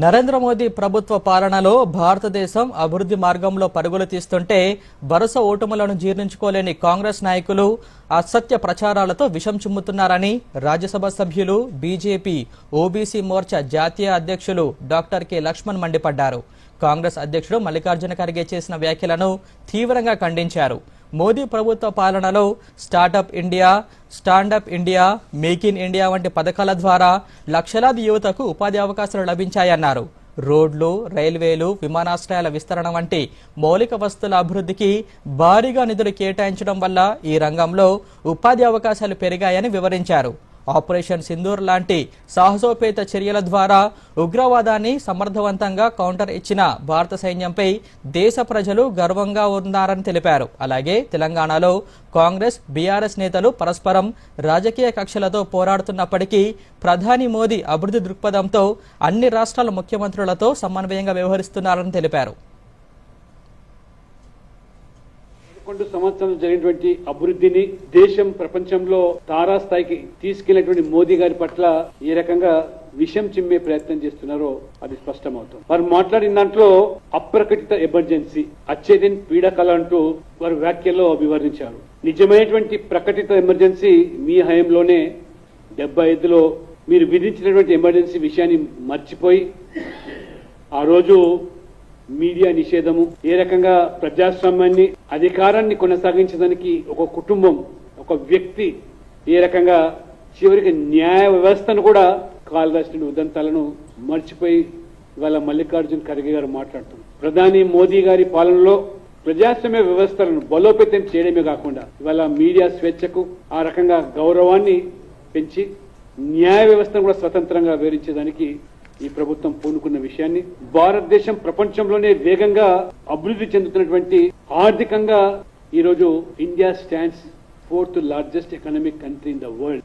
నరేంద్ర మోదీ ప్రభుత్వ పాలనలో భారతదేశం అభివృద్ధి మార్గంలో పరుగులు తీస్తుంటే వరుస ఓటములను జీర్ణించుకోలేని కాంగ్రెస్ నాయకులు అసత్య ప్రచారాలతో విషం చిమ్ముతున్నారని రాజ్యసభ సభ్యులు బీజేపీ ఓబీసీ మోర్చా జాతీయ అధ్యక్షులు డాక్టర్ కె లక్ష్మణ్ మండిపడ్డారు. కాంగ్రెస్ అధ్యక్షుడు మల్లికార్జున ఖర్గే చేసిన వ్యాఖ్యలను తీవ్రంగా ఖండించారు. మోదీ ప్రభుత్వ పాలనలో startup India, stand up India, make in India వంటి పథకాల ద్వారా లక్షలాది యువతకు ఉపాధి అవకాశాలు లభించాయన్నారు. రోడ్లు, రైల్వేలు, విమానాశ్రయాల విస్తరణ వంటి మౌలిక వస్తువుల అభివృద్ధికి భారీగా నిధులు కేటాయించడం వల్ల ఈ రంగంలో ఉపాధి అవకాశాలు పెరిగాయని వివరించారు. ఆపరేషన్ సింధూర్ లాంటి సాహసోపేత చర్యల ద్వారా ఉగ్రవాదాన్ని సమర్థవంతంగా కౌంటర్ ఇచ్చిన భారత సైన్యంపై దేశ ప్రజలు గర్వంగా ఉన్నారని తెలిపారు. అలాగే తెలంగాణలో కాంగ్రెస్, బీఆర్ఎస్ నేతలు పరస్పరం రాజకీయ కక్షలతో పోరాడుతున్నప్పటికీ ప్రధాని మోదీ అభివృద్ధి దృక్పథంతో అన్ని రాష్ట్రాల ముఖ్యమంత్రులతో సమన్వయంగా వ్యవహరిస్తున్నారని తెలిపారు. 11 సంవత్సరాలు జరిగినటువంటి అభివృద్ధిని దేశం ప్రపంచంలో తారాస్థాయికి తీసుకెళ్లినటువంటి మోదీ గారి పట్ల ఏ రకంగా విషం చిమ్మే ప్రయత్నం చేస్తున్నారో అది స్పష్టమవుతుంది. వారు మాట్లాడిన దాంట్లో అప్రకటిత ఎమర్జెన్సీ, అచ్చేదిన్ పీడకల అంటూ వారు వ్యాఖ్యల్లో వివరించారు. నిజమైనటువంటి ప్రకటిత ఎమర్జెన్సీ మీ హయాంలోనే 75లో మీరు విధించినటువంటి ఎమర్జెన్సీ విషయాన్ని మర్చిపోయి ఆ రోజు మీడియా నిషేధము, ఏ రకంగా ప్రజాస్వామ్యాన్ని, అధికారాన్ని కొనసాగించడానికి ఒక కుటుంబం, ఒక వ్యక్తి ఏ రకంగా చివరికి న్యాయ వ్యవస్థను కూడా కాలరాసిన ఉదంతాలను మర్చిపోయి ఇవాళ మల్లికార్జున ఖర్గే గారు మాట్లాడుతున్నారు. ప్రధాని మోదీ గారి పాలనలో ప్రజాస్వామ్య వ్యవస్థలను బలోపేతం చేయడమే కాకుండా ఇవాళ మీడియా స్వేచ్ఛకు ఆ రకంగా గౌరవాన్ని పెంచి న్యాయ వ్యవస్థను కూడా స్వతంత్రంగా వివరించేదానికి ఈ ప్రభుత్వం పూనుకున్న విషయాన్ని, భారతదేశం ప్రపంచంలోనే వేగంగా అభివృద్ధి చెందుతున్నటువంటి ఆర్థికంగా ఈరోజు India stands 4th largest economic country in the world.